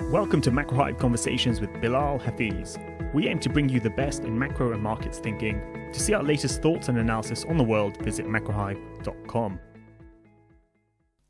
Welcome to Macro Hive Conversations with Bilal Hafiz. We aim to bring you the best in macro and markets thinking. To see our latest thoughts and analysis on the world, visit macrohive.com.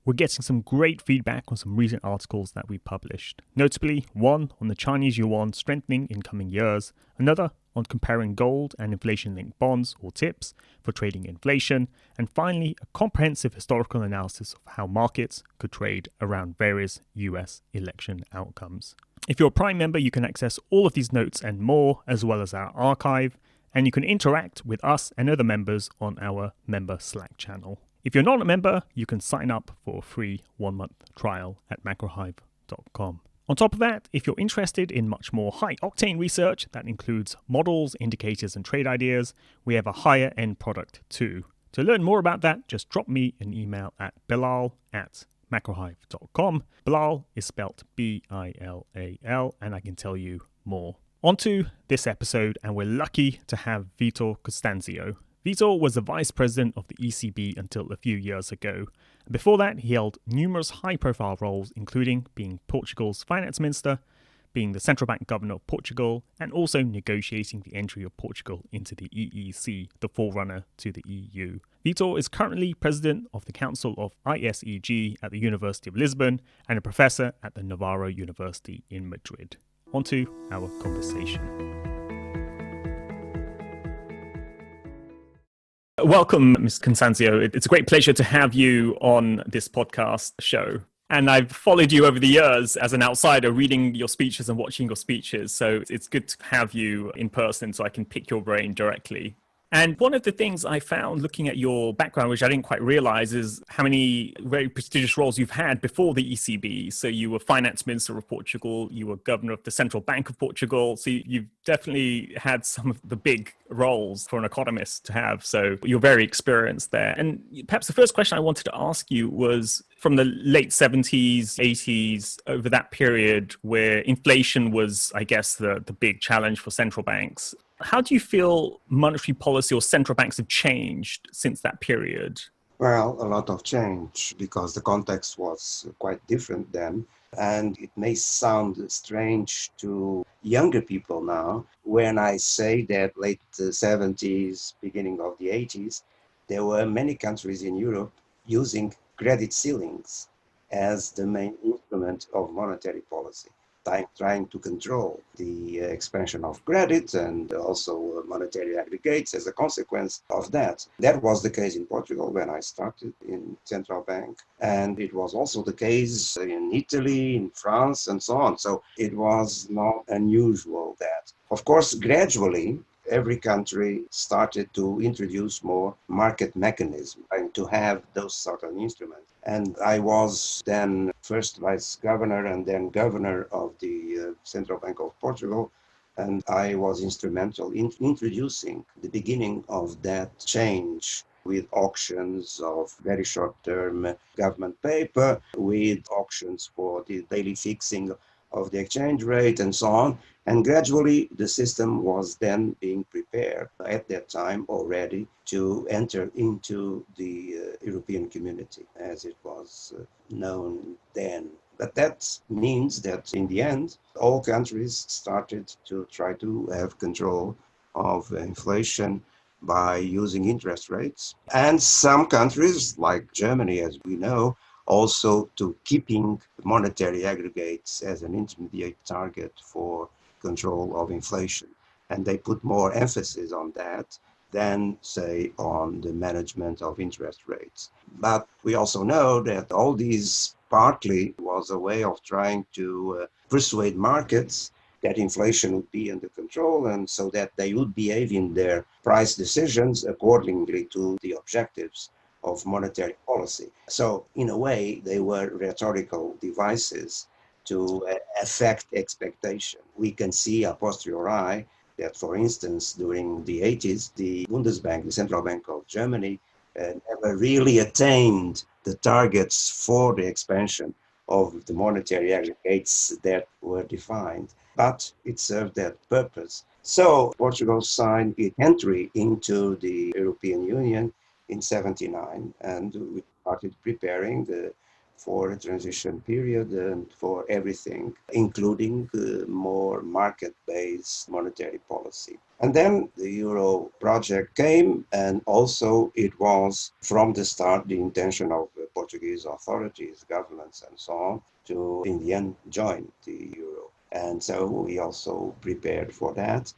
We're getting some great feedback on some recent articles that we published. Notably, one on the Chinese yuan strengthening in coming years, another on comparing gold and inflation-linked bonds or TIPS for trading inflation, and finally a comprehensive historical analysis of how markets could trade around various US election outcomes. If you're a Prime member, you can access all of these notes and more, as well as our archive, and you can interact with us and other members on our member Slack channel. If you're not a member, you can sign up for a free 1-month trial at macrohive.com. On top of that, if you're interested in much more high-octane research that includes models, indicators, and trade ideas, we have a higher-end product too. To learn more about that, just drop me an email at bilal@macrohive.com. Bilal is spelt B-I-L-A-L, and I can tell you more. On to this episode, and we're lucky to have Vitor Constancio. Vitor was the vice president of the ECB until a few years ago. Before that, he held numerous high-profile roles, including being Portugal's finance minister, being the central bank governor of Portugal, and also negotiating the entry of Portugal into the EEC, the forerunner to the EU. Vitor is currently president of the Council of ISEG at the University of Lisbon and a professor at the Navarra University in Madrid. On to our conversation. Welcome, Mr. Constancio. It's a great pleasure to have you on this podcast show. And I've followed you over the years as an outsider, reading your speeches and watching your speeches. So it's good to have you in person so I can pick your brain directly. And one of the things I found looking at your background, which I didn't quite realize, is how many very prestigious roles you've had before the ECB. So you were finance minister of Portugal, you were governor of the Central Bank of Portugal. So you've definitely had some of the big roles for an economist to have. So you're very experienced there. And perhaps the first question I wanted to ask you was, from the late 70s, 80s, over that period where inflation was, I guess, the big challenge for central banks, how do you feel monetary policy or central banks have changed since that period? Well, a lot of change because the context was quite different then. And it may sound strange to younger people now when I say that late 70s, beginning of the 80s, there were many countries in Europe using credit ceilings as the main instrument of monetary policy, trying to control the expansion of credit and also monetary aggregates as a consequence of that. That was the case in Portugal when I started in central bank, and it was also the case in Italy, in France, and so on. So it was not unusual that. Of course, gradually, every country started to introduce more market mechanisms and to have those sort of instruments. And I was then first vice governor and then governor of the Central Bank of Portugal. And I was instrumental in introducing the beginning of that change with auctions of very short-term government paper, with auctions for the daily fixing of the exchange rate and so on. And gradually the system was then being prepared at that time already to enter into the European community as it was known then. But that means that in the end, all countries started to try to have control of inflation by using interest rates. And some countries, like Germany, as we know, also to keeping monetary aggregates as an intermediate target for control of inflation. And they put more emphasis on that than, say, on the management of interest rates. But we also know that all these partly was a way of trying to persuade markets that inflation would be under control and so that they would behave in their price decisions accordingly to the objectives of monetary policy. So in a way, they were rhetorical devices to affect expectation. We can see a posteriori that, for instance, during the 80s, the Bundesbank, the Central Bank of Germany, never really attained the targets for the expansion of the monetary aggregates that were defined, but it served that purpose. So Portugal signed its entry into the European Union in 79, and we started preparing the for a transition period and for everything, including more market-based monetary policy. And then the Euro project came, and also it was from the start the intention of the Portuguese authorities, governments, and so on, to in the end join the Euro. And so we also prepared for that.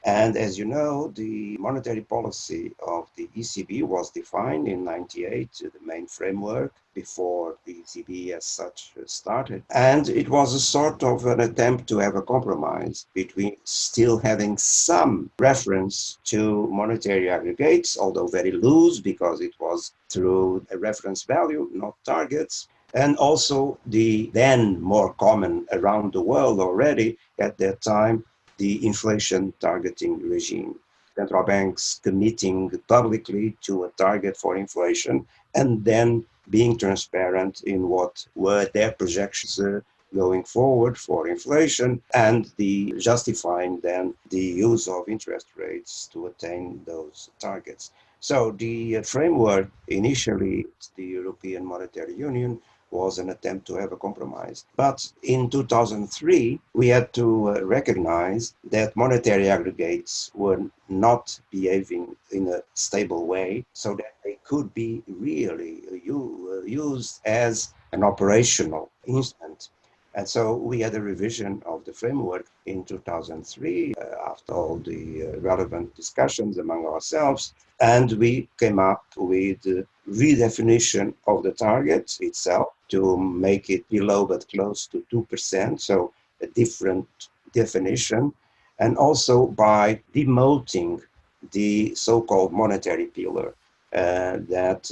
And as you know, the monetary policy of the ECB was defined in 98, the main framework before the ECB as such started. And it was a sort of an attempt to have a compromise between still having some reference to monetary aggregates, although very loose because it was through a reference value, not targets. And also the then more common around the world already at that time, the inflation targeting regime. Central banks committing publicly to a target for inflation and then being transparent in what were their projections going forward for inflation and the justifying then the use of interest rates to attain those targets. So the framework initially, the European Monetary Union, was an attempt to have a compromise. But in 2003, we had to recognize that monetary aggregates were not behaving in a stable way so that they could be really used as an operational instrument. And so we had a revision of the framework in 2003 after all the relevant discussions among ourselves. And we came up with the redefinition of the target itself to make it below but close to 2%, so a different definition, and also by demoting the so-called monetary pillar that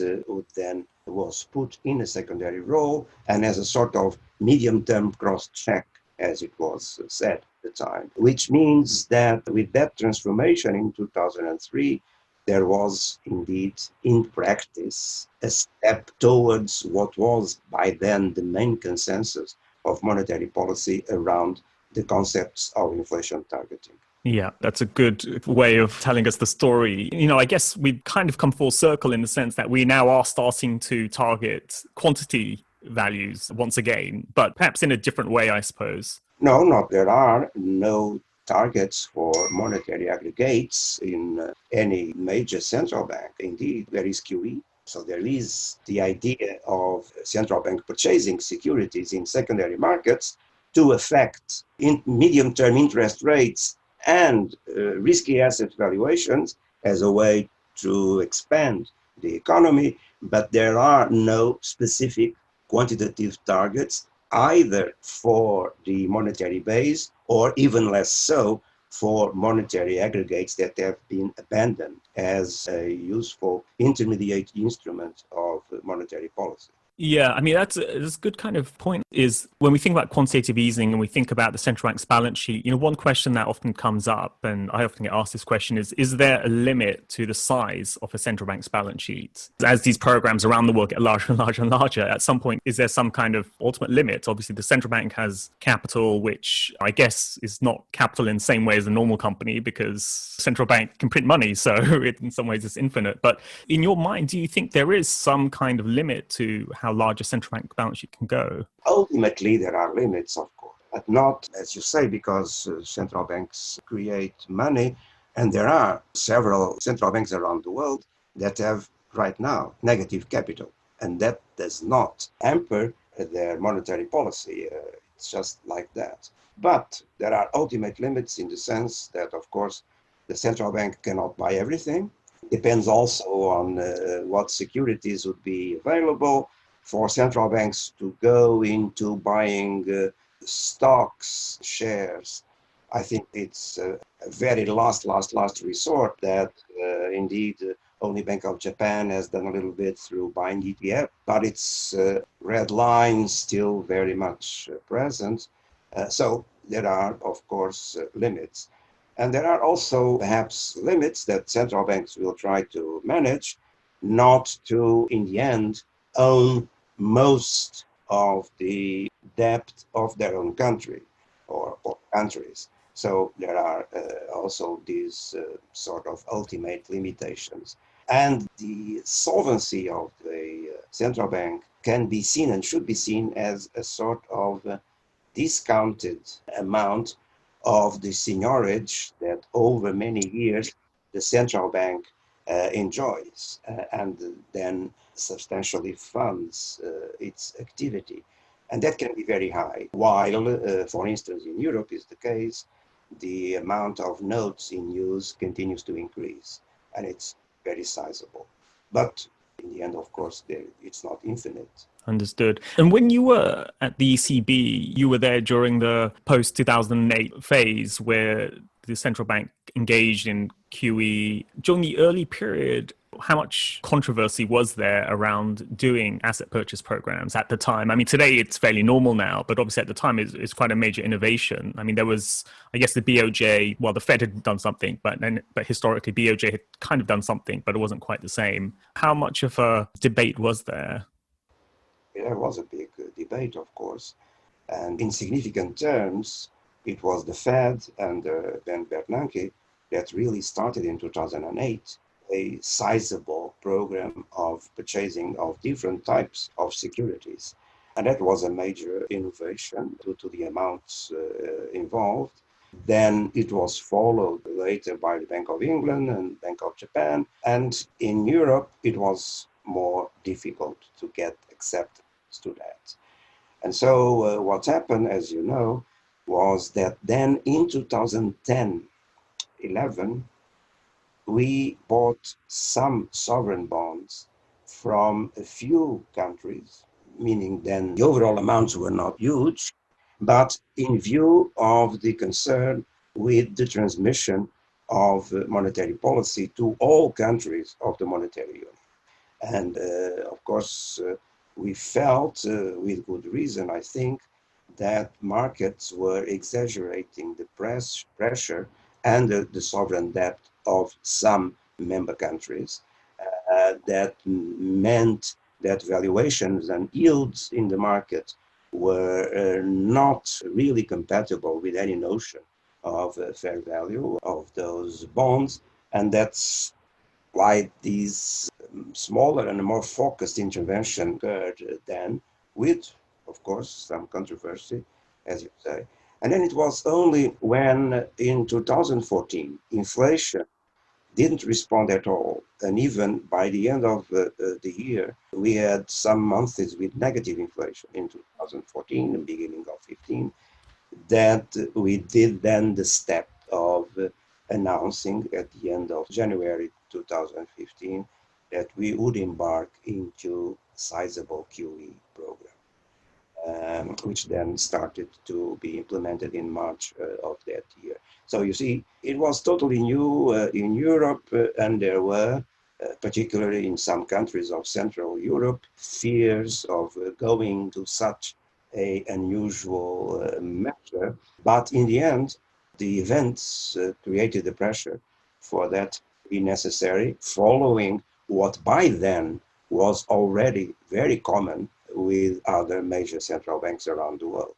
then was put in a secondary role and as a sort of medium-term cross-check, as it was said at the time, which means that with that transformation in 2003, there was indeed, in practice, a step towards what was by then the main consensus of monetary policy around the concepts of inflation targeting. Yeah, that's a good way of telling us the story. I guess we've kind of come full circle in the sense that we now are starting to target quantity values once again, but perhaps in a different way, I suppose. No, there are no targets for monetary aggregates in any major central bank. Indeed, there is QE. So there is the idea of central bank purchasing securities in secondary markets to affect medium-term interest rates and risky asset valuations as a way to expand the economy, but there are no specific quantitative targets either for the monetary base or even less so for monetary aggregates that have been abandoned as a useful intermediate instrument of monetary policy. Yeah, I mean, that's a good kind of point is when we think about quantitative easing and we think about the central bank's balance sheet, one question that often comes up, and I often get asked this question is there a limit to the size of a central bank's balance sheet? As these programs around the world get larger and larger and larger, at some point, is there some kind of ultimate limit? Obviously, the central bank has capital, which I guess is not capital in the same way as a normal company because central bank can print money. So in some ways, it's infinite. But in your mind, do you think there is some kind of limit to how large a central bank balance sheet can go? Ultimately, there are limits, of course, but not, as you say, because central banks create money, and there are several central banks around the world that have right now negative capital, and that does not hamper their monetary policy. It's just like that. But there are ultimate limits in the sense that, of course, the central bank cannot buy everything. Depends also on what securities would be available. For central banks to go into buying stocks, shares, I think it's a very last resort that indeed only Bank of Japan has done a little bit through buying ETF, but its red line still very much present. So there are, of course, limits. And there are also perhaps limits that central banks will try to manage, not to, in the end, own most of the debt of their own country or countries. So there are also these sort of ultimate limitations. And the solvency of the central bank can be seen and should be seen as a sort of discounted amount of the seigniorage that over many years the central bank enjoys and then substantially funds its activity. And that can be very high. While, for instance, in Europe is the case, the amount of notes in use continues to increase, and it's very sizable. But in the end, of course, it's not infinite. Understood. And when you were at the ECB, you were there during the post 2008 phase where the central bank engaged in QE. During the early period, how much controversy was there around doing asset purchase programs at the time? I mean, today it's fairly normal now, but obviously at the time it's quite a major innovation. I mean, there was, I guess, the BOJ, well, the Fed had done something, but historically BOJ had kind of done something, but it wasn't quite the same. How much of a debate was there? There was a big debate, of course, and in significant terms, it was the Fed and Ben Bernanke that really started in 2008 a sizable program of purchasing of different types of securities. And that was a major innovation due to the amounts involved. Then it was followed later by the Bank of England and Bank of Japan. And in Europe, it was more difficult to get acceptance to that. And so what happened, as you know, was that then in 2010, 11, we bought some sovereign bonds from a few countries, meaning then the overall amounts were not huge, but in view of the concern with the transmission of monetary policy to all countries of the monetary union. And of course, we felt, with good reason, I think, that markets were exaggerating the pressure and the sovereign debt of some member countries. That meant that valuations and yields in the market were not really compatible with any notion of fair value of those bonds. And that's why these smaller and more focused intervention occurred then with, of course, some controversy, as you say. And then it was only when in 2014, inflation didn't respond at all. And even by the end of the year, we had some months with negative inflation in 2014 and beginning of 15, that we did then the step of announcing at the end of January 2015 that we would embark into sizable QE program, which then started to be implemented in March of that year. So you see, it was totally new in Europe, and there were, particularly in some countries of Central Europe, fears of going to such an unusual measure. But in the end, the events created the pressure for that to be necessary, following what by then was already very common with other major central banks around the world.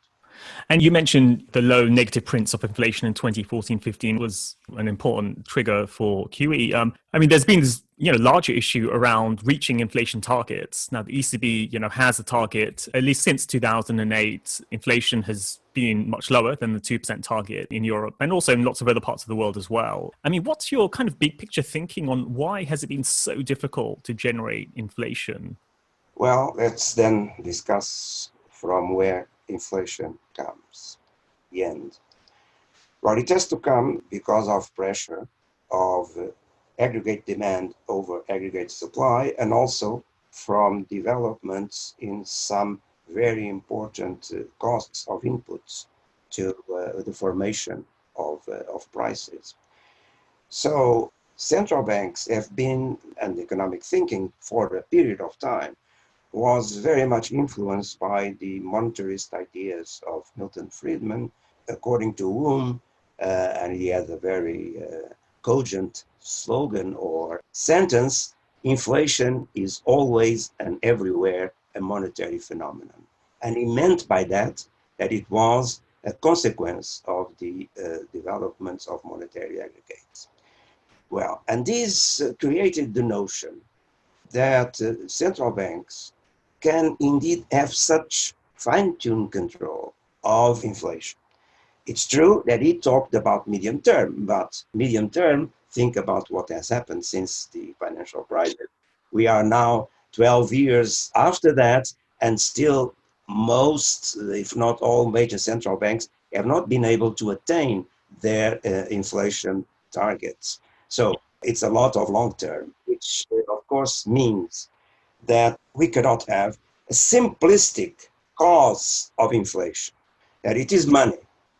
And you mentioned the low negative prints of inflation in 2014-15 was an important trigger for QE. I mean, there's been this larger issue around reaching inflation targets. Now, the ECB has a target. At least since 2008, inflation has been much lower than the 2% target in Europe and also in lots of other parts of the world as well. I mean, what's your kind of big picture thinking on why has it been so difficult to generate inflation? Well, let's then discuss from where inflation comes, the end. Well, it has to come because of pressure of aggregate demand over aggregate supply, and also from developments in some very important costs of inputs to the formation of prices. So central banks have been, and economic thinking for a period of time, was very much influenced by the monetarist ideas of Milton Friedman, according to whom, and he had a very cogent slogan or sentence, inflation is always and everywhere a monetary phenomenon. And he meant by that it was a consequence of the developments of monetary aggregates. Well, and this created the notion that central banks can indeed have such fine-tuned control of inflation. It's true that he talked about medium term, but medium term, think about what has happened since the financial crisis. We are now 12 years after that, and still most, if not all, major central banks have not been able to attain their inflation targets. So it's a lot of long term, which of course means that we cannot have a simplistic cause of inflation, that it is money,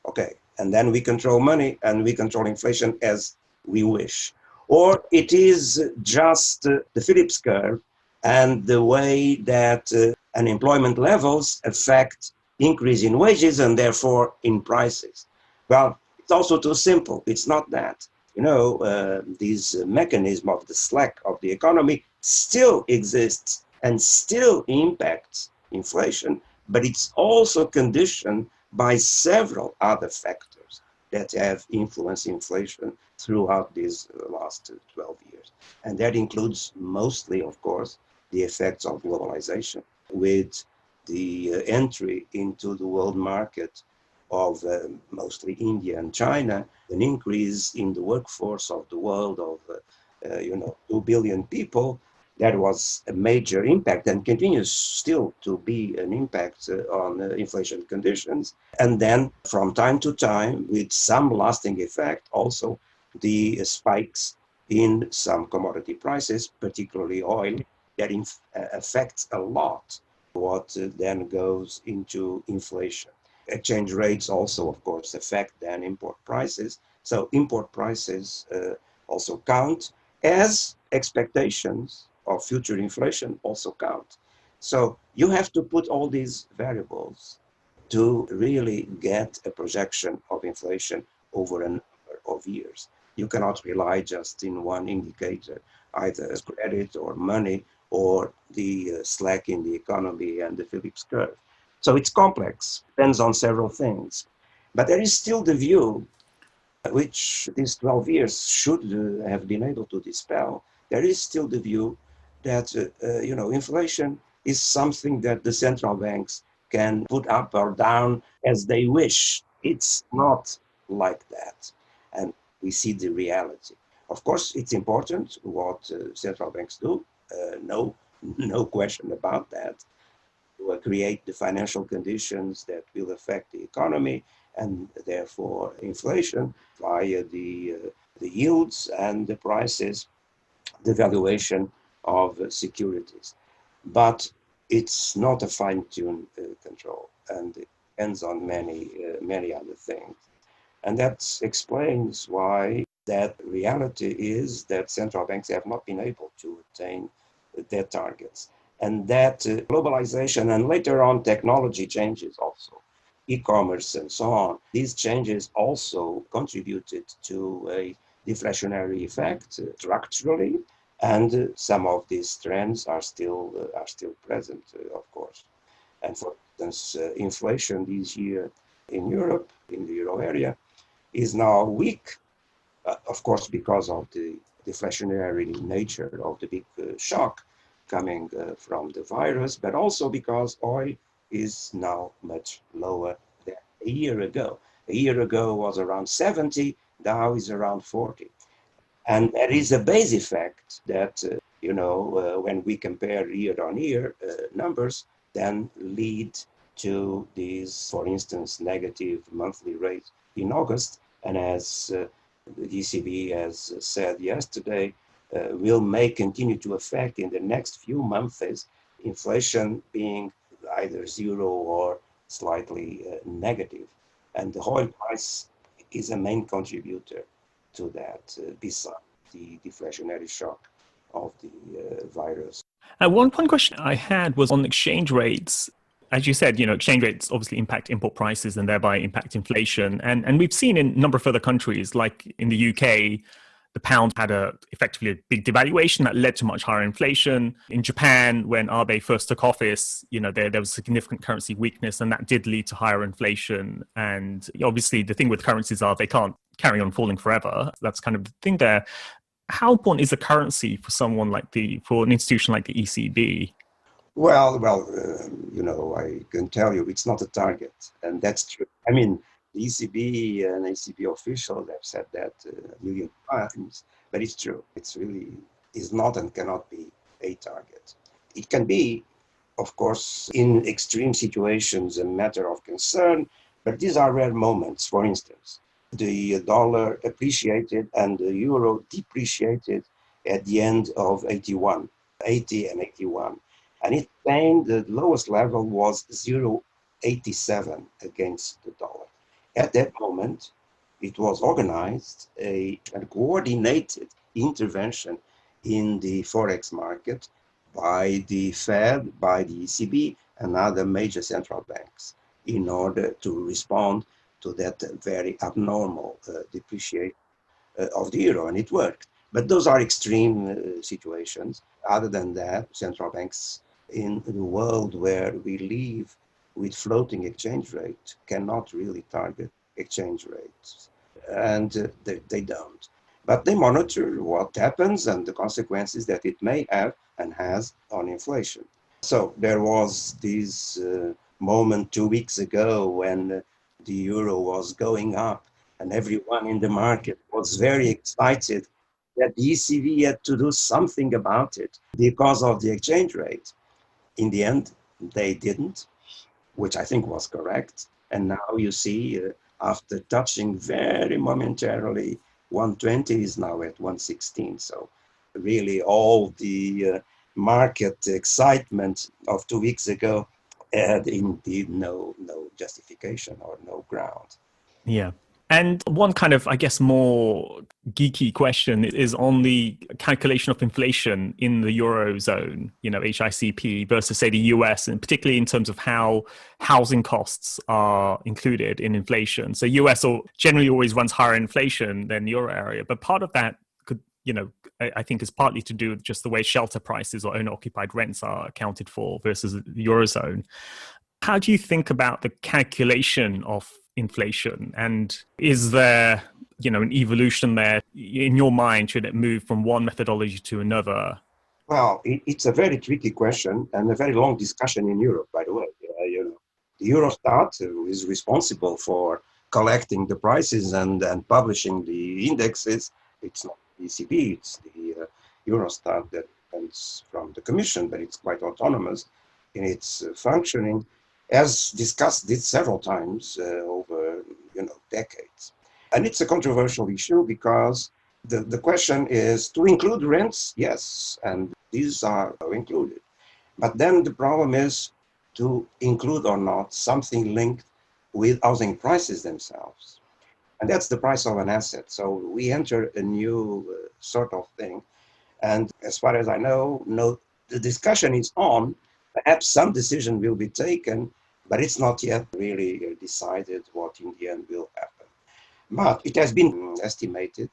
okay, and then we control money and we control inflation as we wish. Or it is just the Phillips curve and the way that unemployment levels affect increase in wages and therefore in prices. Well, it's also too simple. It's not that. This mechanism of the slack of the economy still exists and still impacts inflation, but it's also conditioned by several other factors that have influenced inflation throughout these last 12 years. And that includes mostly, of course, the effects of globalization with the entry into the world market of mostly India and China, an increase in the workforce of the world of 2 billion people. That was a major impact and continues still to be an impact on inflation conditions. And then from time to time, with some lasting effect, also the spikes in some commodity prices, particularly oil, that affects a lot what then goes into inflation. Exchange rates also, of course, affect then import prices. So import prices also count, as expectations of future inflation also count. So you have to put all these variables to really get a projection of inflation over a number of years. You cannot rely just in one indicator, either credit or money or the slack in the economy and the Phillips curve. So it's complex, depends on several things. But there is still the view, which these 12 years should have been able to dispel. There is still the view that inflation is something that the central banks can put up or down as they wish. It's not like that. And we see the reality. Of course, it's important what central banks do. No question about that. To create the financial conditions that will affect the economy and therefore inflation via the yields and the prices, the valuation of securities. But it's not a fine-tuned control, and it depends on many other things. And that explains why that reality is that central banks have not been able to attain their targets. And that globalization and later on technology changes also, e-commerce and so on, these changes also contributed to a deflationary effect structurally, and some of these trends are still present, of course. And for instance, inflation this year in Europe, in the euro area, is now weak, of course, because of the deflationary nature of the big shock coming from the virus, but also because oil is now much lower than a year ago. A year ago was around 70, now is around 40. And there is a base effect that, when we compare year-on-year numbers, then lead to these, for instance, negative monthly rate in August. And as the ECB has said yesterday, may continue to affect in the next few months, inflation being either zero or slightly negative. And the oil price is a main contributor to that, besides the deflationary shock of the virus. One question I had was on exchange rates. As you said, exchange rates obviously impact import prices and thereby impact inflation. And we've seen in a number of other countries, like in the UK, the pound had effectively a big devaluation that led to much higher inflation. In Japan, when Abe first took office, there was significant currency weakness, and that did lead to higher inflation. And obviously, the thing with currencies are they can't carry on falling forever. That's kind of the thing there. How important is a currency for for an institution like the ECB? I can tell you it's not a target, and that's true. I mean, the ECB and ECB officials have said that a million times, but it's true. It's really is not and cannot be a target. It can be, of course, in extreme situations, a matter of concern, but these are rare moments. For instance, the dollar appreciated and the euro depreciated at the end of 80 and 81. And it came, the lowest level was 0.87 against the dollar. At that moment, it was organized a coordinated intervention in the forex market by the Fed, by the ECB, and other major central banks in order to respond to that very abnormal depreciation of the euro, and it worked. But those are extreme situations. Other than that, central banks in the world where we live with floating exchange rate cannot really target exchange rates, and they don't. But they monitor what happens and the consequences that it may have and has on inflation. So there was this moment 2 weeks ago when the euro was going up and everyone in the market was very excited that the ECB had to do something about it because of the exchange rate. In the end, they didn't, which I think was correct. And now you see, after touching very momentarily 120 is now at 116. So really all the market excitement of 2 weeks ago had indeed no justification or no ground. Yeah. And one kind of, I guess, more geeky question is on the calculation of inflation in the Eurozone, HICP versus, say, the US, and particularly in terms of how housing costs are included in inflation. So US generally always runs higher inflation than the Euro area, but part of that could, I think is partly to do with just the way shelter prices or owner-occupied rents are accounted for versus the Eurozone. How do you think about the calculation of inflation, and is there an evolution there in your mind? Should it move from one methodology to another? Well, it's a very tricky question and a very long discussion in Europe, by the way. The Eurostat is responsible for collecting the prices and publishing the indexes. It's not the ECB, it's the Eurostat that comes from the Commission, but it's quite autonomous in its functioning, as discussed it several times over decades. And it's a controversial issue because the question is to include rents, yes, and these are included. But then the problem is to include or not something linked with housing prices themselves. And that's the price of an asset. So we enter a new sort of thing. And as far as I know, the discussion is on. Perhaps some decision will be taken, but it's not yet really decided what in the end will happen. But it has been estimated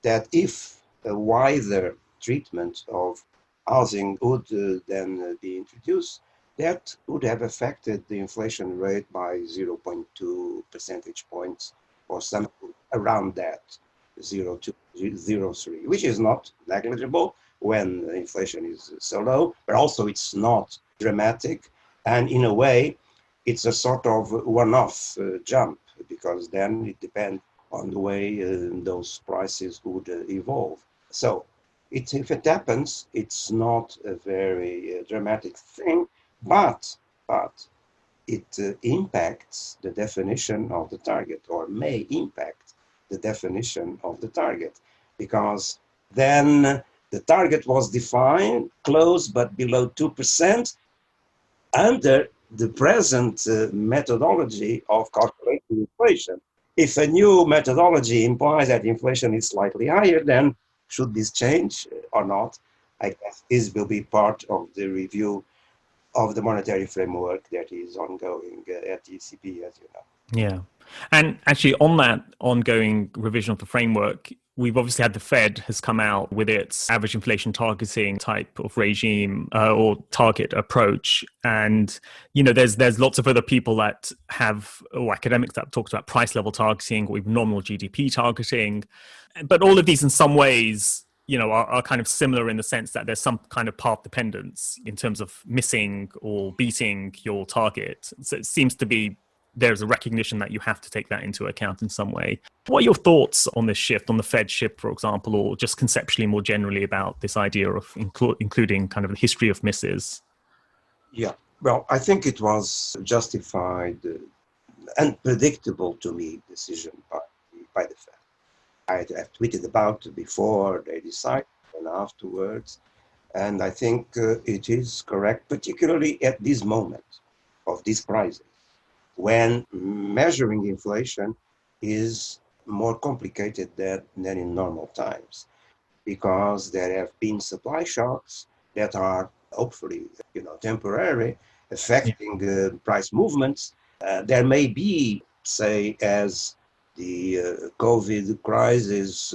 that if a wider treatment of housing would then be introduced, that would have affected the inflation rate by 0.2 percentage points or something around that, 0.2, 0.3, which is not negligible when inflation is so low, but also it's not dramatic. And in a way, it's a sort of one-off jump, because then it depends on the way those prices would evolve. So if it happens, it's not a very dramatic thing, but it impacts the definition of the target, or may impact the definition of the target, because then the target was defined close but below 2% under the present methodology of calculating inflation. If a new methodology implies that inflation is slightly higher, then should this change or not? I guess this will be part of the review of the monetary framework that is ongoing at the ECB, as you know. Yeah. And actually, on that ongoing revision of the framework, we've obviously had the Fed has come out with its average inflation targeting type of regime or target approach. And, there's lots of other people that have, or academics that talked about price level targeting or even nominal GDP targeting. But all of these in some ways are kind of similar in the sense that there's some kind of path dependence in terms of missing or beating your target. So it seems to be there's a recognition that you have to take that into account in some way. What are your thoughts on this shift, on the Fed shift, for example, or just conceptually more generally about this idea of including kind of the history of misses? Yeah, well, I think it was justified and predictable to me decision by the Fed. I've tweeted about before they decided and afterwards, and I think it is correct, particularly at this moment of this crisis, when measuring inflation is more complicated than in normal times, because there have been supply shocks that are hopefully, temporary, affecting price movements. There may be, say, as the COVID crisis,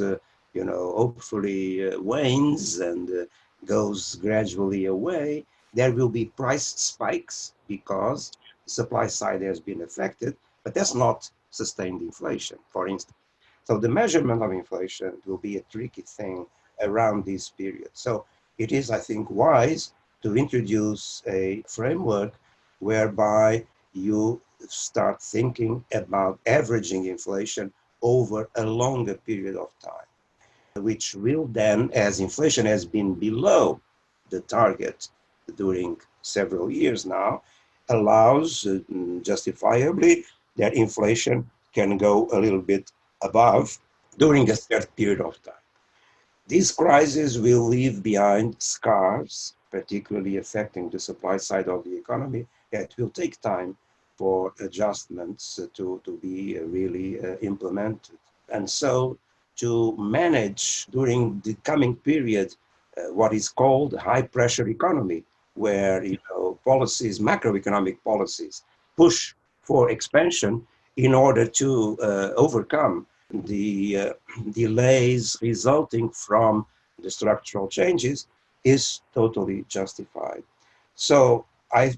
hopefully wanes and goes gradually away, there will be price spikes because the supply side has been affected, but that's not sustained inflation, for instance. So the measurement of inflation will be a tricky thing around this period. So it is, I think, wise to introduce a framework whereby you start thinking about averaging inflation over a longer period of time, which will then, as inflation has been below the target during several years now, allows justifiably that inflation can go a little bit above during a certain period of time. This crisis will leave behind scars, particularly affecting the supply side of the economy, that will take time for adjustments to be really implemented. And so to manage during the coming period what is called high pressure economy, where policies, macroeconomic policies, push for expansion in order to overcome the delays resulting from the structural changes, is totally justified. So I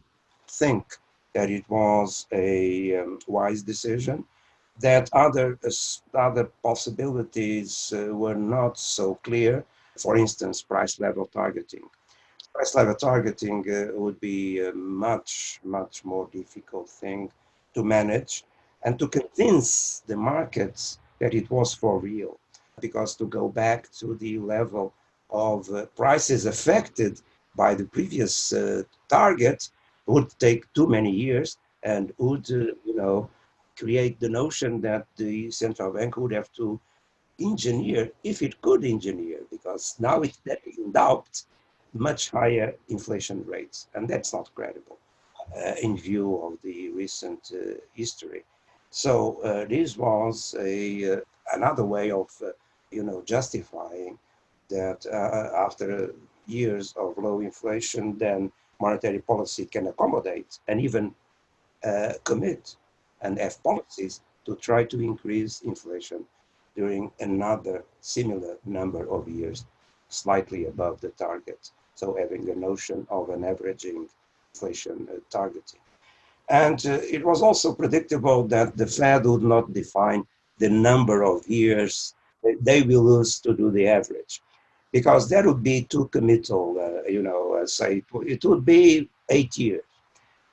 think that it was a wise decision, that other possibilities were not so clear. For instance, price level targeting. Price level targeting would be a much, much more difficult thing to manage and to convince the markets that it was for real. Because to go back to the level of prices affected by the previous target would take too many years and would, create the notion that the central bank would have to engineer, if it could engineer, because now it's in doubt, much higher inflation rates. And that's not credible in view of the recent history. So this was another way of, justifying that after years of low inflation, then monetary policy can accommodate and even commit and have policies to try to increase inflation during another similar number of years, slightly above the target. So having a notion of an averaging inflation targeting. And it was also predictable that the Fed would not define the number of years they will use to do the average, because that would be too committal, say it would be 8 years.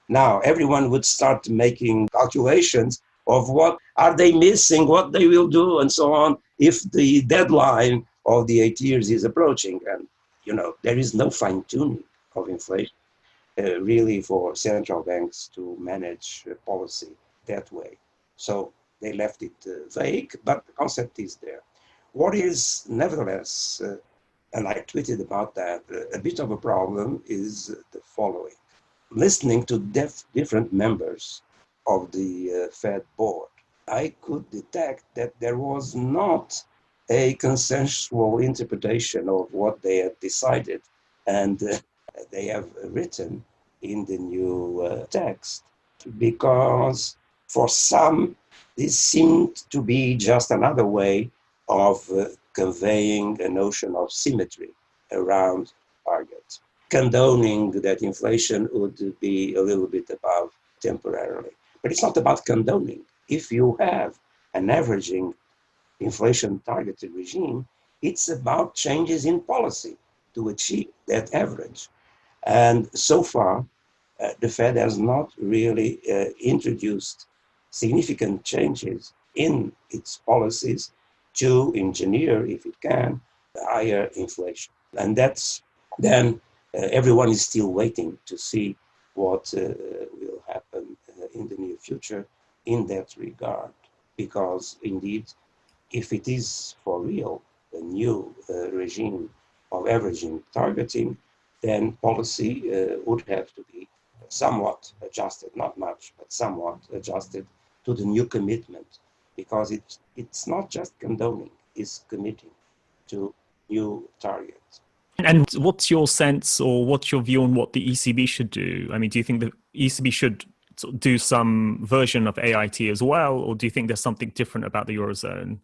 Now everyone would start making calculations of what are they missing, what they will do, and so on, if the deadline of the 8 years is approaching. And, there is no fine-tuning of inflation, really, for central banks to manage policy that way. So they left it vague, but the concept is there. What is, nevertheless, and I tweeted about that, a bit of a problem is the following. Listening to different members of the Fed board, I could detect that there was not a consensual interpretation of what they had decided and they have written in the new text, because for some, this seemed to be just another way of conveying a notion of symmetry around targets, condoning that inflation would be a little bit above temporarily. But it's not about condoning. If you have an averaging inflation targeted regime, It's about changes in policy to achieve that average. And so far, the Fed has not really introduced significant changes in its policies to engineer, if it can, higher inflation. And that's then everyone is still waiting to see what will happen in the near future in that regard. Because indeed, if it is for real a new regime of averaging targeting, then policy would have to be somewhat adjusted, not much, but somewhat adjusted to the new commitment, because it's not just condoning, it's committing to new targets. And what's your sense or what's your view on what the ECB should do? I mean, do you think the ECB should do some version of AIT as well, or do you think there's something different about the Eurozone?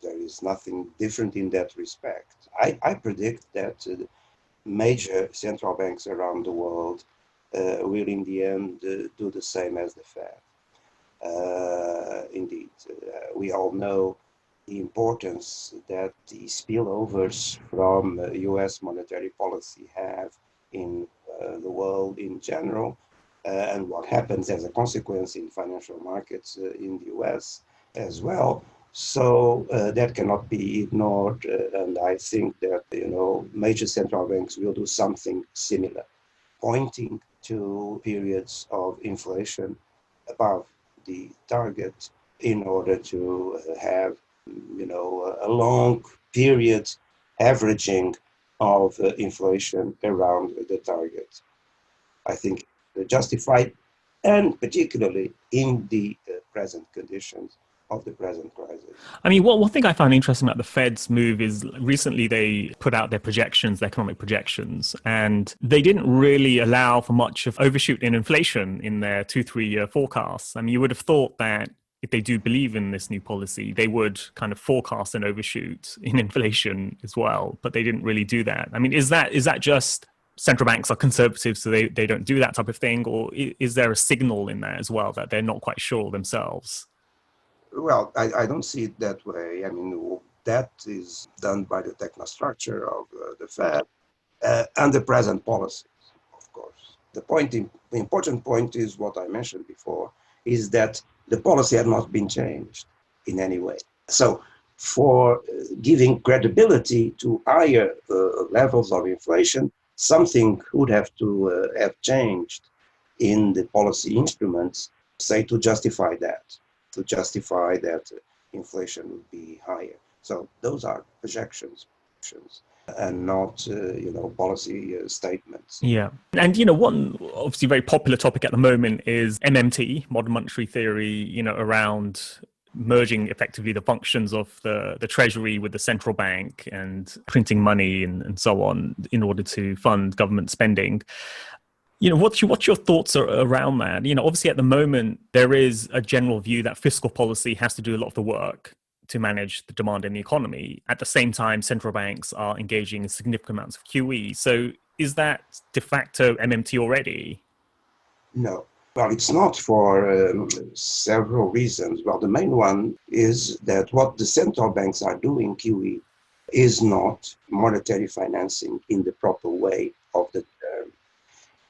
There is nothing different in that respect. I predict that major central banks around the world will in the end do the same as the Fed. Indeed, we all know the importance that the spillovers from US monetary policy have in the world in general, and what happens as a consequence in financial markets in the US as well. So that cannot be ignored, and I think that major central banks will do something similar, pointing to periods of inflation above the target in order to have a long period averaging of inflation around the target. I think justified, and particularly in the present conditions of the present crisis. I mean, one thing I found interesting about the Fed's move is recently they put out their projections, their economic projections, and they didn't really allow for much of overshoot in inflation in their 2-3 year forecasts. I mean, you would have thought that if they do believe in this new policy, they would kind of forecast an overshoot in inflation as well, but they didn't really do that. I mean, is that just central banks are conservative, so they don't do that type of thing, or is there a signal in there as well that they're not quite sure themselves? Well, I don't see it that way. I mean, that is done by the technostructure of the Fed and the present policies, of course. The important point is what I mentioned before, is that the policy had not been changed in any way. So for giving credibility to higher levels of inflation, something would have to have changed in the policy instruments, say, to justify that inflation would be higher. So those are projections and not, policy statements. Yeah. And, one obviously very popular topic at the moment is MMT, modern monetary theory, around merging effectively the functions of the treasury with the central bank and printing money and so on in order to fund government spending. What's your thoughts around that? Obviously at the moment, there is a general view that fiscal policy has to do a lot of the work to manage the demand in the economy. At the same time, central banks are engaging in significant amounts of QE. So is that de facto MMT already? No. Well, it's not for several reasons. Well, the main one is that what the central banks are doing, QE, is not monetary financing in the proper way of the term,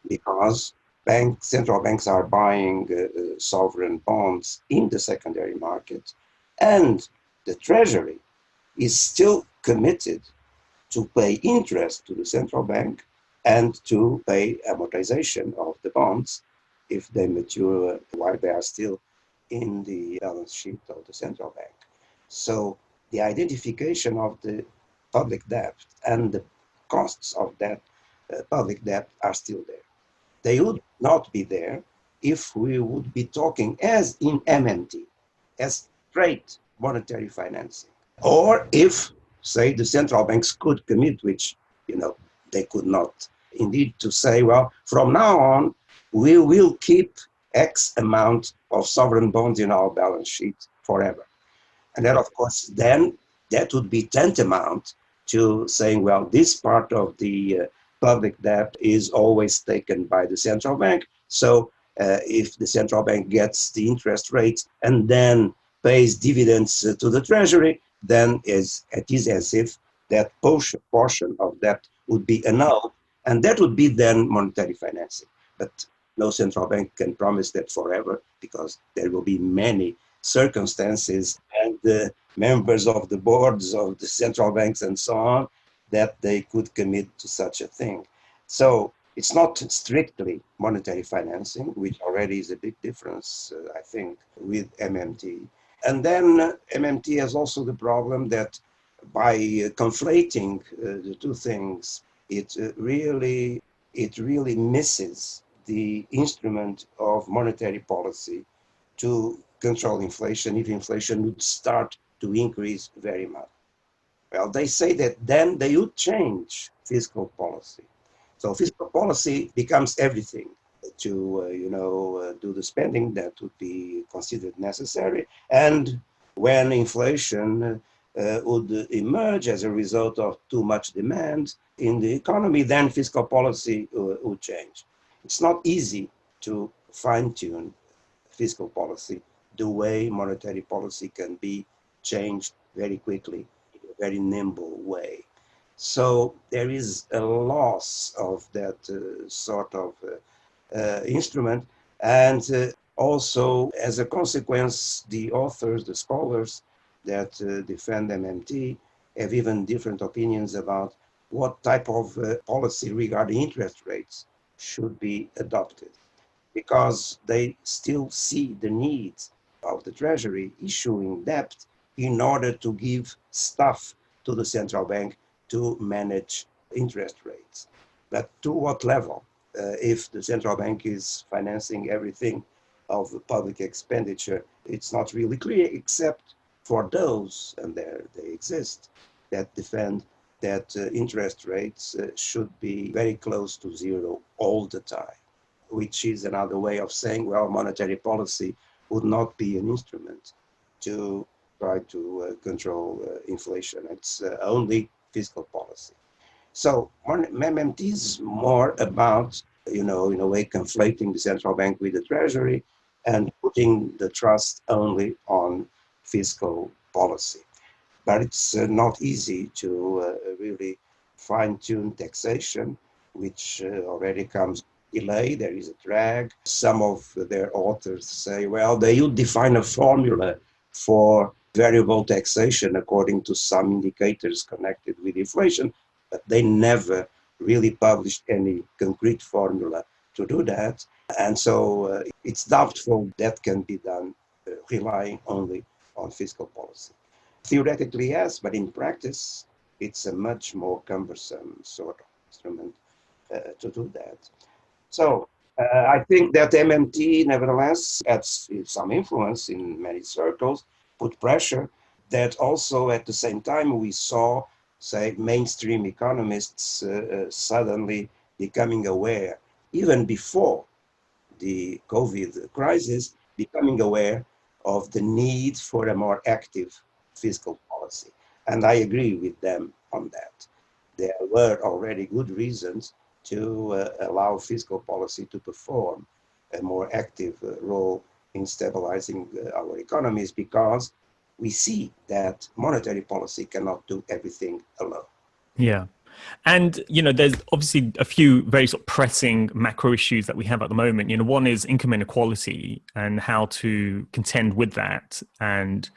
because central banks are buying sovereign bonds in the secondary market, and the Treasury is still committed to pay interest to the central bank and to pay amortization of the bonds if they mature while they are still in the balance sheet of the central bank. So the identification of the public debt and the costs of that public debt are still there. They would not be there if we would be talking as in MMT, as straight monetary financing. Or if, say, the central banks could commit, which, they could not, indeed, to say, well, from now on, we will keep X amount of sovereign bonds in our balance sheet forever. And then, of course, then that would be tantamount to saying, well, this part of the public debt is always taken by the central bank. So if the central bank gets the interest rates and then pays dividends to the treasury, then it is as if that portion of that would be annulled, and that would be then monetary financing. But no central bank can promise that forever, because there will be many circumstances and the members of the boards of the central banks and so on that they could commit to such a thing. So it's not strictly monetary financing, which already is a big difference, I think, with MMT. And then MMT has also the problem that by conflating the two things, it really misses the instrument of monetary policy to control inflation if inflation would start to increase very much. Well, they say that then they would change fiscal policy. So fiscal policy becomes everything to, do the spending that would be considered necessary. And when inflation would emerge as a result of too much demand in the economy, then fiscal policy would change. It's not easy to fine-tune fiscal policy the way monetary policy can be changed very quickly, in a very nimble way. So there is a loss of that sort of instrument. And also, as a consequence, the authors, the scholars that defend MMT have even different opinions about what type of policy regarding interest rates should be adopted, because they still see the need of the Treasury issuing debt in order to give stuff to the central bank to manage interest rates. But to what level? If the central bank is financing everything of public expenditure, it's not really clear, except for those, and they exist, that defend that interest rates should be very close to zero all the time, which is another way of saying, well, monetary policy would not be an instrument to try to control inflation. It's only fiscal policy. So MMT is more about, in a way, conflating the central bank with the Treasury and putting the trust only on fiscal policy. But it's not easy to really fine-tune taxation, which already comes delay, there is a drag. Some of their authors say, well, they would define a formula for variable taxation according to some indicators connected with inflation, but they never really published any concrete formula to do that. And so it's doubtful that can be done relying only on fiscal policy. Theoretically, yes, but in practice, it's a much more cumbersome sort of instrument to do that. So I think that MMT, nevertheless, had some influence in many circles, put pressure, that also at the same time we saw, say, mainstream economists suddenly becoming aware, even before the COVID crisis, becoming aware of the need for a more active fiscal policy. And I agree with them on that. There were already good reasons to allow fiscal policy to perform a more active role in stabilizing our economies, because we see that monetary policy cannot do everything alone. Yeah. And, there's obviously a few very sort of pressing macro issues that we have at the moment. One is income inequality and how to contend with that. And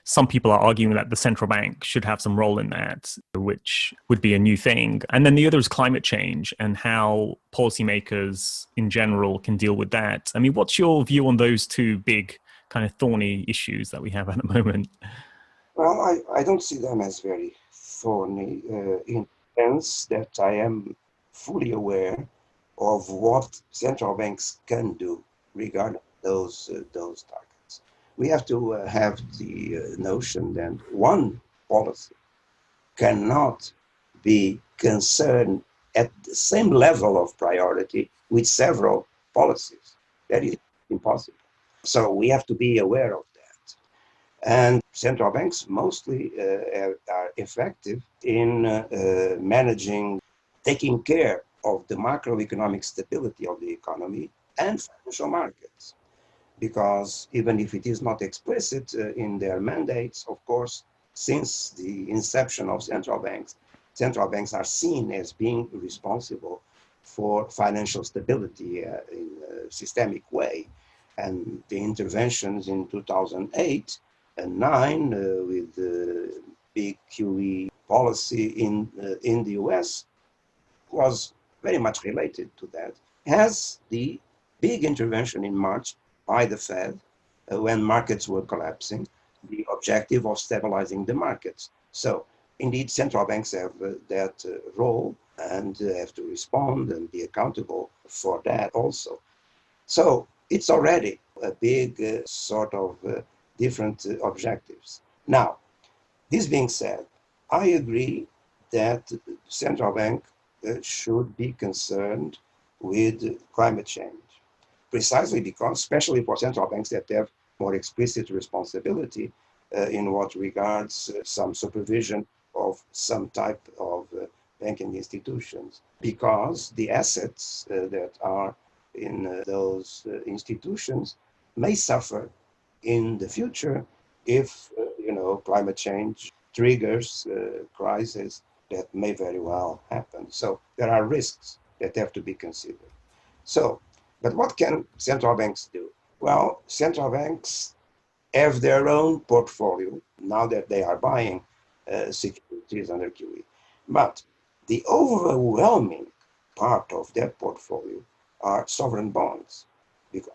some people are arguing that the central bank should have some role in that, which would be a new thing. And then the other is climate change and how policymakers in general can deal with that. I mean, what's your view on those two big kind of thorny issues that we have at the moment? Well, I don't see them as very thorny in the sense that I am fully aware of what central banks can do regarding those targets. We have to have the notion that one policy cannot be concerned at the same level of priority with several policies. That is impossible. So we have to be aware of that. And central banks mostly are effective in managing, taking care of the macroeconomic stability of the economy and financial markets. Because even if it is not explicit in their mandates, of course, since the inception of central banks are seen as being responsible for financial stability in a systemic way. And the interventions in 2008 and 9 with the big QE policy in the US was very much related to that. Has the big intervention in March by the Fed when markets were collapsing, the objective of stabilizing the markets. So indeed, central banks have that role and have to respond and be accountable for that also. So it's already a big sort of different objectives. Now, this being said, I agree that central bank should be concerned with climate change, precisely because, especially for central banks that have more explicit responsibility in what regards some supervision of some type of banking institutions, because the assets that are in those institutions may suffer in the future if climate change triggers crises that may very well happen. So there are risks that have to be considered. So, but what can central banks do? Well, central banks have their own portfolio now that they are buying securities under QE. But the overwhelming part of that portfolio are sovereign bonds because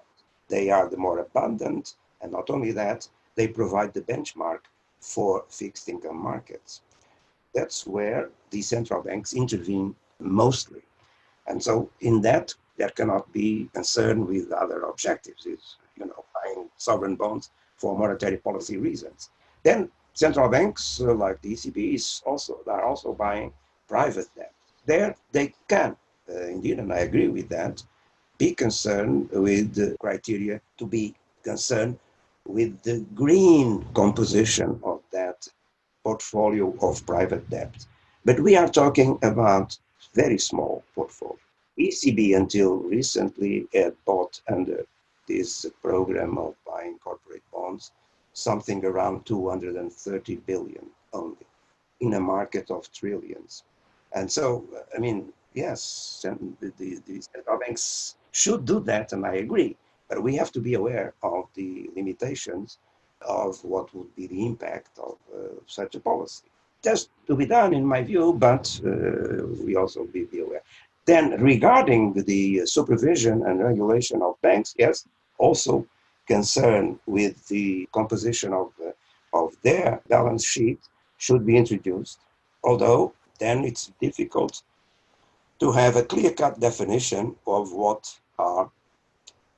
they are the more abundant, and not only that, they provide the benchmark for fixed income markets. That's where the central banks intervene mostly. And so in that, there cannot be concern with other objectives. It's, buying sovereign bonds for monetary policy reasons. Then central banks like the ECB are also buying private debt. There they can, indeed, and I agree with that, be concerned with the criteria to be concerned with the green composition of that portfolio of private debt. But we are talking about very small portfolio. ECB until recently had bought under this program of buying corporate bonds something around 230 billion only in a market of trillions. And so, I mean, yes, the central banks should do that, and I agree. But we have to be aware of the limitations of what would be the impact of such a policy. Just to be done, in my view, but we also be aware. Then, regarding the supervision and regulation of banks, yes, also concern with the composition of their balance sheet should be introduced, although then it's difficult to have a clear-cut definition of what are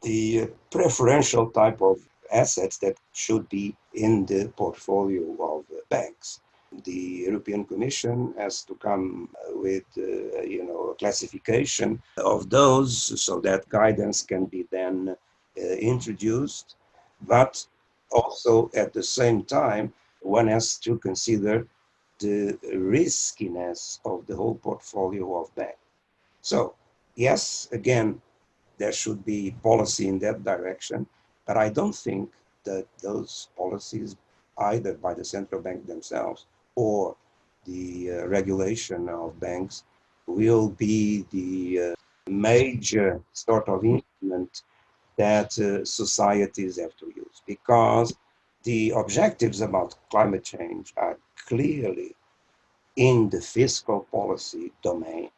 the preferential type of assets that should be in the portfolio of banks. The European Commission has to come with a classification of those so that guidance can be then introduced, but also at the same time one has to consider the riskiness of the whole portfolio of banks. So yes, again, there should be policy in that direction, but I don't think that those policies, either by the central bank themselves or the regulation of banks, will be the major sort of instrument that societies have to use, because the objectives about climate change are clearly in the fiscal policy domain,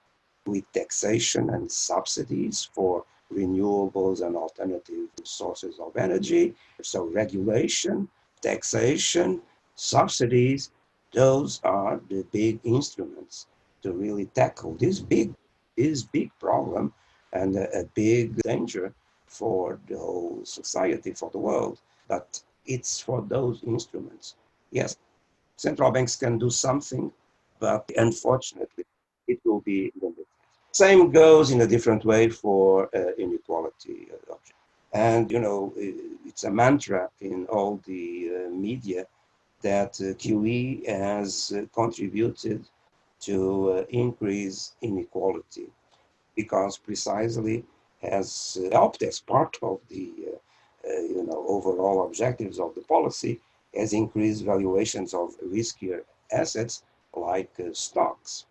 with taxation and subsidies for renewables and alternative sources of energy. So regulation, taxation, subsidies, those are the big instruments to really tackle this big problem and a big danger for the whole society, for the world. But it's for those instruments. Yes, central banks can do something, but unfortunately, it will be limited. Same goes in a different way for inequality object. And, it's a mantra in all the media that QE has contributed to increase inequality, because precisely has helped as part of the overall objectives of the policy, has increased valuations of riskier assets like stocks.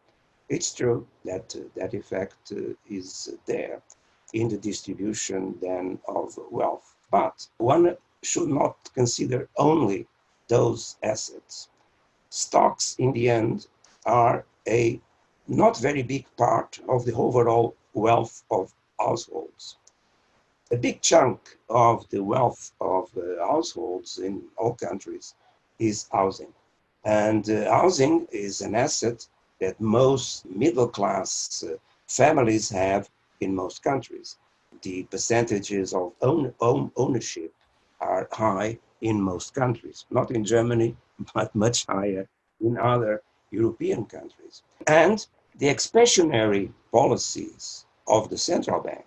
It's true that that effect is there in the distribution then of wealth. But one should not consider only those assets. Stocks, in the end, are a not very big part of the overall wealth of households. A big chunk of the wealth of households in all countries is housing. And housing is an asset that most middle class families have in most countries. The percentages of ownership are high in most countries, not in Germany, but much higher in other European countries. And the expansionary policies of the central bank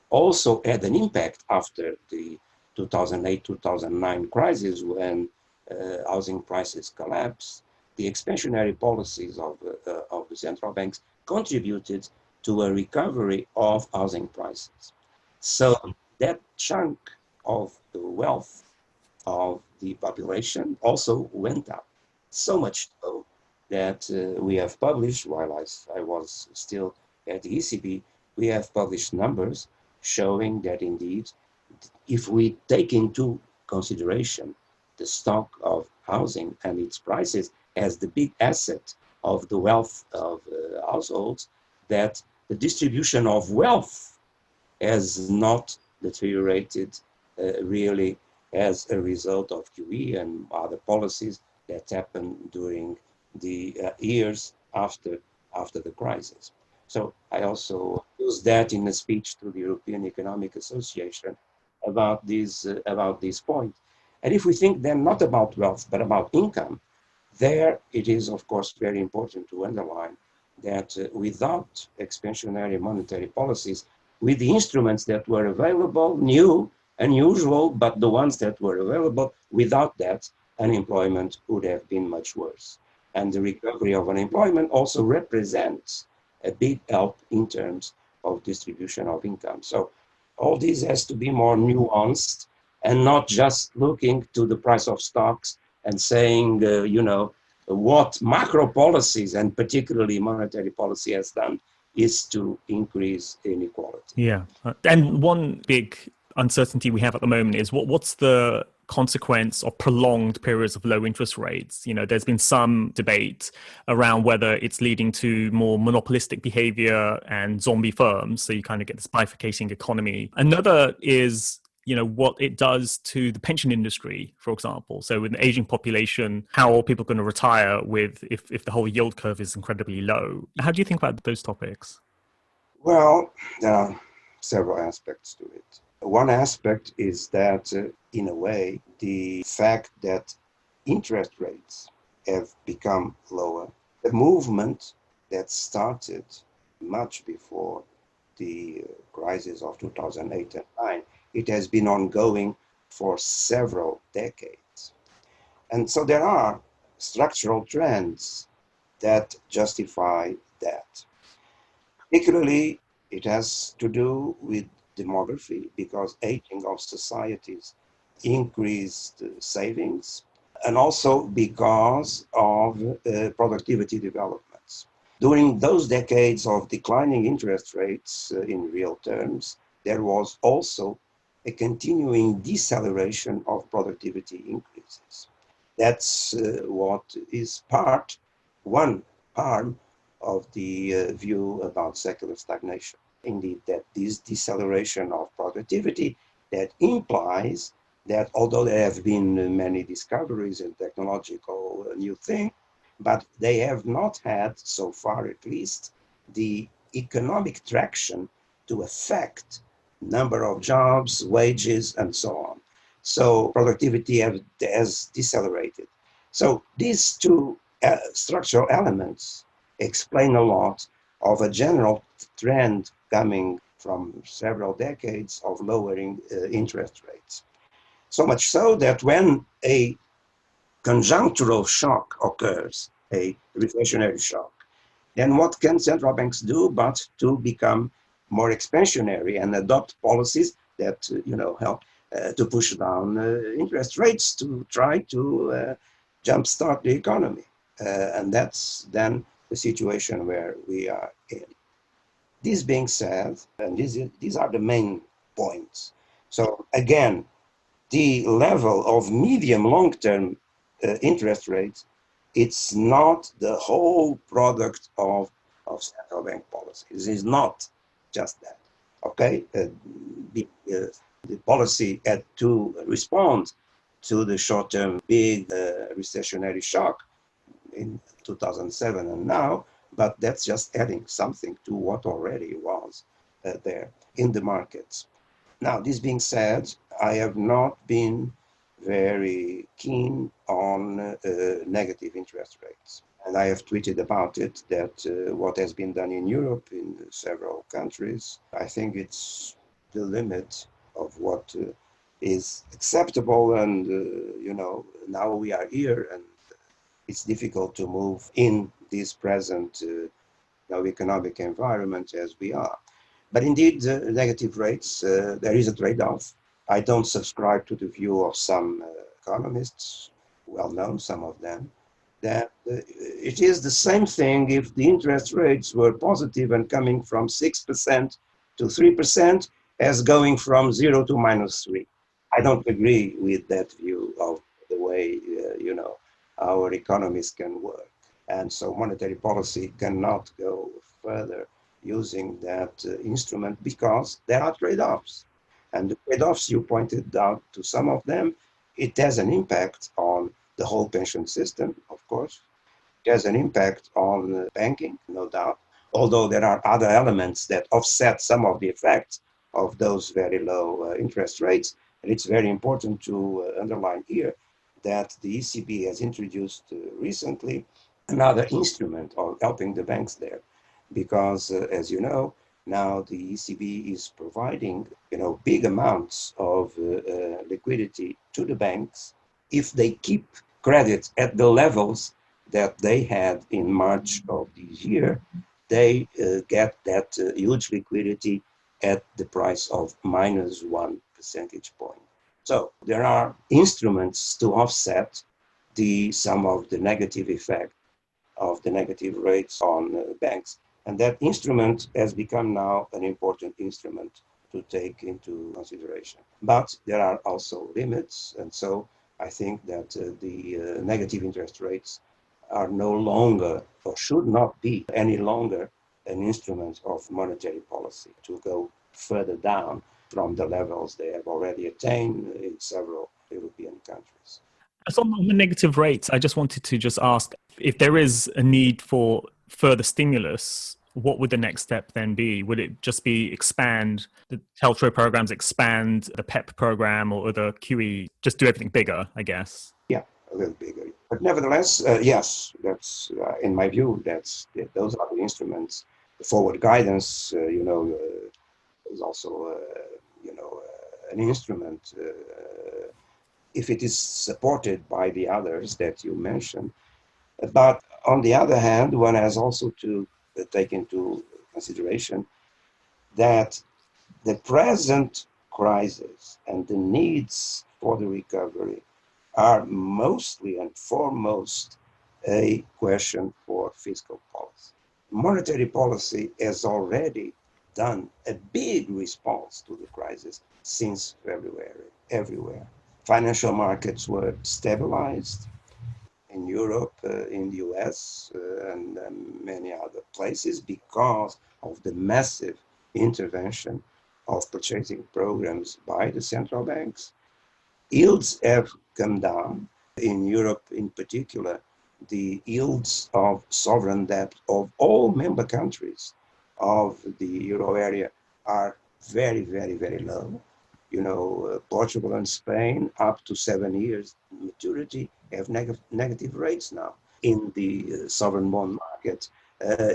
also had an impact after the 2008-2009 crisis when housing prices collapsed. The expansionary policies of the central banks contributed to a recovery of housing prices. So that chunk of the wealth of the population also went up, so much so that we have published, while I was still at the ECB, we have published numbers showing that indeed, if we take into consideration the stock of housing and its prices as the big asset of the wealth of households, that the distribution of wealth has not deteriorated really as a result of QE and other policies that happened during the years after the crisis. So I also used that in a speech to the European Economic Association about this point. And if we think then not about wealth, but about income, there it is, of course, very important to underline that without expansionary monetary policies, with the instruments that were available, new, unusual, but the ones that were available, without that, unemployment would have been much worse. And the recovery of unemployment also represents a big help in terms of distribution of income. So all this has to be more nuanced and not just looking to the price of stocks and saying, what macro policies and particularly monetary policy has done is to increase inequality. Yeah. And one big uncertainty we have at the moment is what's the consequence of prolonged periods of low interest rates? There's been some debate around whether it's leading to more monopolistic behavior and zombie firms. So you kind of get this bifurcating economy. Another is what it does to the pension industry, for example. So with an aging population, how are people going to retire if the whole yield curve is incredibly low? How do you think about those topics? Well, there are several aspects to it. One aspect is that, in a way, the fact that interest rates have become lower, the movement that started much before the crisis of 2008 and 2009, it has been ongoing for several decades. And so there are structural trends that justify that. Particularly, it has to do with demography, because aging of societies increased savings, and also because of productivity developments. During those decades of declining interest rates in real terms, there was also a continuing deceleration of productivity increases. That's what is one part of the view about secular stagnation. Indeed, that this deceleration of productivity that implies that although there have been many discoveries and technological new things, but they have not had, so far at least, the economic traction to affect number of jobs, wages, and so on. So productivity has decelerated. So these two structural elements explain a lot of a general trend coming from several decades of lowering interest rates. So much so that when a conjunctural shock occurs, a reflationary shock, then what can central banks do but to become more expansionary and adopt policies that help to push down interest rates to try to jumpstart the economy. And that's then the situation where we are in. This being said, and these are the main points. So again, the level of medium long-term interest rates, it's not the whole product of central bank policy. It is not just that. Okay, the policy had to respond to the short-term big recessionary shock in 2007 and now, but that's just adding something to what already was there in the markets. Now, this being said, I have not been very keen on negative interest rates. And I have tweeted about it that what has been done in Europe, in several countries, I think it's the limit of what is acceptable. And, now we are here and it's difficult to move in this present economic environment as we are. But indeed, negative rates, there is a trade-off. I don't subscribe to the view of some economists, well-known, some of them, that it is the same thing if the interest rates were positive and coming from 6% to 3% as going from 0 to -3. I don't agree with that view of the way, our economies can work. And so monetary policy cannot go further using that instrument because there are trade-offs. And the trade-offs, you pointed out to some of them, it has an impact on the whole pension system, of course. It has an impact on banking, no doubt, although there are other elements that offset some of the effects of those very low interest rates. And it's very important to underline here that the ECB has introduced recently another instrument of helping the banks there. Because, as you know, now the ECB is providing, big amounts of liquidity to the banks if they keep credit at the levels that they had in March of this year. They get that huge liquidity at the price of -1 percentage point. So there are instruments to offset some of the negative effect of the negative rates on banks. And that instrument has become now an important instrument to take into consideration. But there are also limits. And so I think that the negative interest rates are no longer, or should not be any longer, an instrument of monetary policy to go further down from the levels they have already attained in several European countries. So on the negative rates, I just wanted to ask if there is a need for further stimulus, what would the next step then be? Would it just be expand the TLTRO programs, expand the PEP program or the QE, just do everything bigger, I guess? Yeah, a little bigger. But nevertheless, yes, that's in my view, those are the instruments. The forward guidance, is also, an instrument. If it is supported by the others that you mentioned. But on the other hand, one has also to take into consideration that the present crisis and the needs for the recovery are mostly and foremost a question for fiscal policy. Monetary policy has already done a big response to the crisis since February, everywhere. Financial markets were stabilized in Europe, in the US, and many other places because of the massive intervention of purchasing programs by the central banks. Yields have come down. In Europe in particular, the yields of sovereign debt of all member countries of the euro area are very, very, very low. Portugal and Spain, up to 7 years maturity, have negative rates now in the sovereign bond market.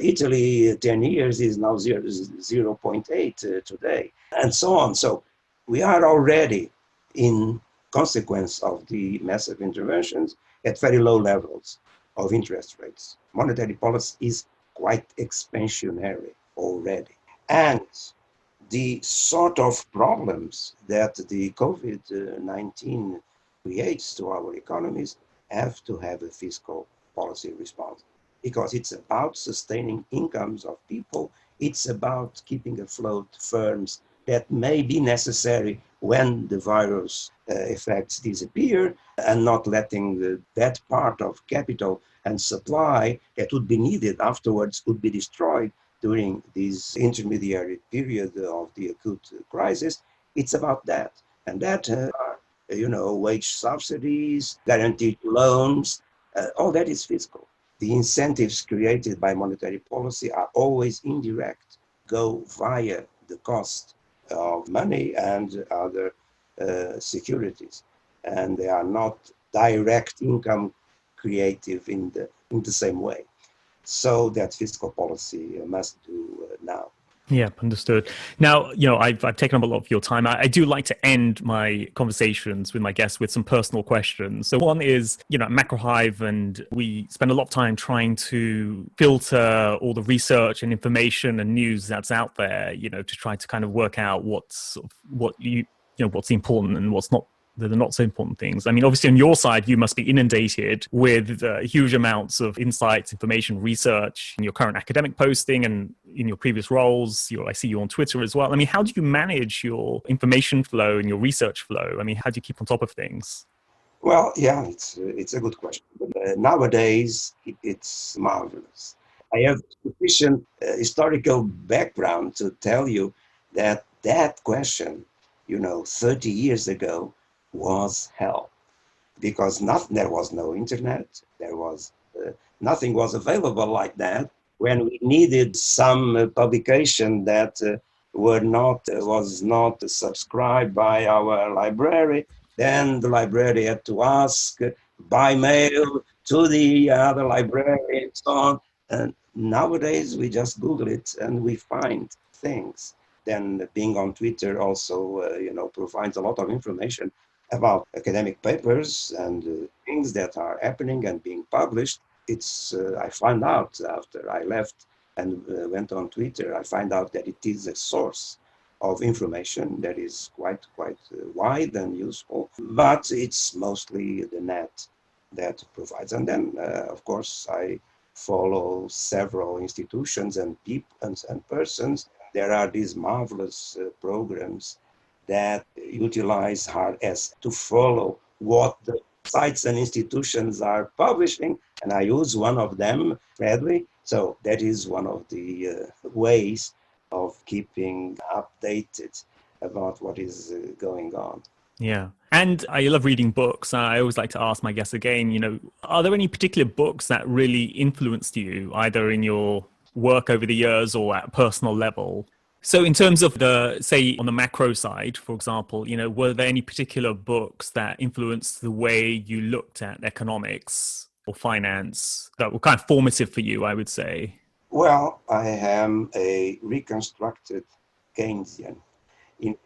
Italy, 10 years is now 0.8 today, and so on. So we are already, in consequence of the massive interventions, at very low levels of interest rates. Monetary policy is quite expansionary already. And the sort of problems that the COVID-19 creates to our economies have to have a fiscal policy response, because it's about sustaining incomes of people. It's about keeping afloat firms that may be necessary when the virus effects disappear, and not letting that part of capital and supply that would be needed afterwards would be destroyed during this intermediary period of the acute crisis. It's about that. And that wage subsidies, guaranteed loans, all that is fiscal. The incentives created by monetary policy are always indirect, go via the cost of money and other securities. And they are not direct income creative in the same way. So that fiscal policy must do now. Yeah, understood. Now, I've taken up a lot of your time. I do like to end my conversations with my guests with some personal questions. So one is, at MacroHive, and we spend a lot of time trying to filter all the research and information and news that's out there, to try to kind of work out what's important and what's not. The not so important things. I mean, obviously on your side, you must be inundated with huge amounts of insights, information, research in your current academic posting and in your previous roles. I see you on Twitter as well. I mean, how do you manage your information flow and your research flow? I mean, how do you keep on top of things? Well, yeah, it's a good question. But nowadays, it's marvelous. I have sufficient historical background to tell you that question, 30 years ago, was hell, because there was no internet, there was nothing was available like that. When we needed some publication that was not subscribed by our library, then the library had to ask by mail to the other library and so on. And nowadays we just Google it and we find things. Then being on Twitter also, provides a lot of information about academic papers and things that are happening and being published. I found out after I left and went on Twitter, I find out that it is a source of information that is quite wide and useful, but it's mostly the net that provides. And then, of course, I follow several institutions and people and persons. There are these marvelous programs that utilize hard S to follow what the sites and institutions are publishing, and I use one of them, Fredly. So that is one of the ways of keeping updated about what is going on. Yeah. And I love reading books. I always like to ask my guests again, are there any particular books that really influenced you, either in your work over the years or at a personal level? So in terms of say on the macro side, for example, were there any particular books that influenced the way you looked at economics or finance that were kind of formative for you, I would say? Well, I am a reconstructed Keynesian in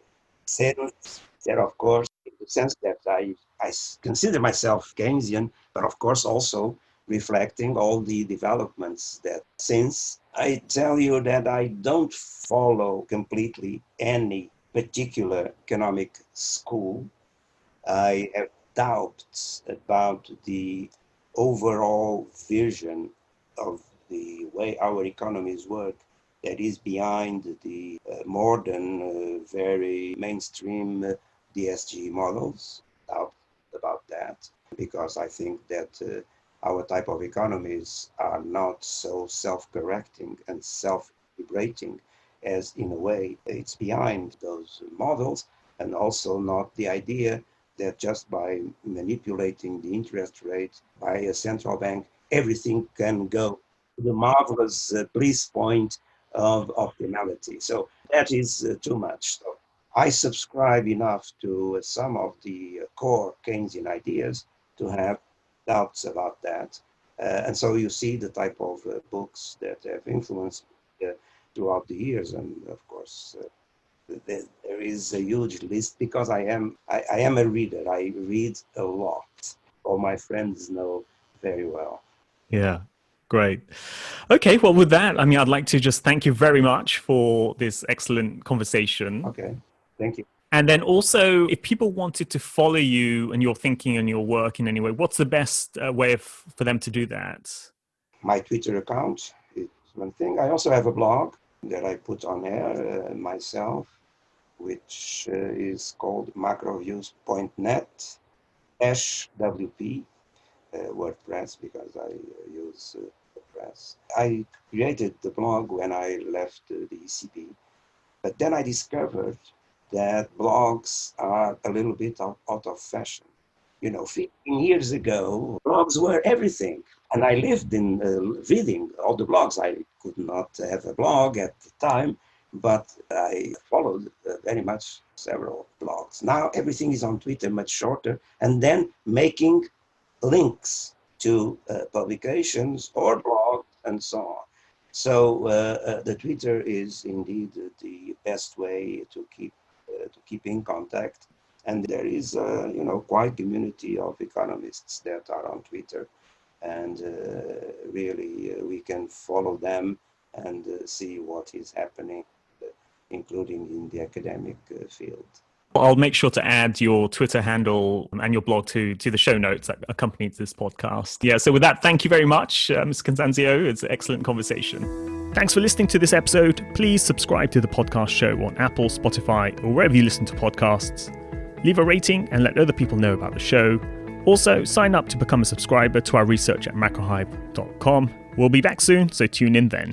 sense that, of course, in the sense that I consider myself Keynesian, but of course also reflecting all the developments that since. I tell you that I don't follow completely any particular economic school. I have doubts about the overall vision of the way our economies work that is behind the modern, very mainstream DSG models. Doubt about that, because I think that our type of economies are not so self-correcting and self-liberating as, in a way, it's behind those models, and also not the idea that just by manipulating the interest rate by a central bank, everything can go to the marvelous bliss point of optimality. So that is too much. So I subscribe enough to some of the core Keynesian ideas to have doubts about that. And so you see the type of books that have influenced throughout the years. And of course, there is a huge list, because I am a reader. I read a lot. All my friends know very well. Yeah. Great. Okay, well, with that, I mean, I'd like to just thank you very much for this excellent conversation. Okay, thank you. And then also, if people wanted to follow you and your thinking and your work in any way, what's the best way for them to do that? My Twitter account is one thing. I also have a blog that I put on air myself, which is called macroviews.net -WP, WordPress, because I use WordPress. I created the blog when I left the ECB, but then I discovered that blogs are a little bit out of fashion. 15 years ago, blogs were everything. And I lived in reading all the blogs. I could not have a blog at the time, but I followed very much several blogs. Now everything is on Twitter, much shorter, and then making links to publications or blogs and so on. So the Twitter is indeed the best way to keep in contact. And there is quite community of economists that are on Twitter. And really, we can follow them and see what is happening, including in the academic field. I'll make sure to add your Twitter handle and your blog to the show notes that accompany this podcast. Yeah, so with that, thank you very much, Mr. Constancio. It's an excellent conversation. Thanks for listening to this episode. Please subscribe to the podcast show on Apple, Spotify, or wherever you listen to podcasts. Leave a rating and let other people know about the show. Also, sign up to become a subscriber to our research at macrohive.com. We'll be back soon, so tune in then.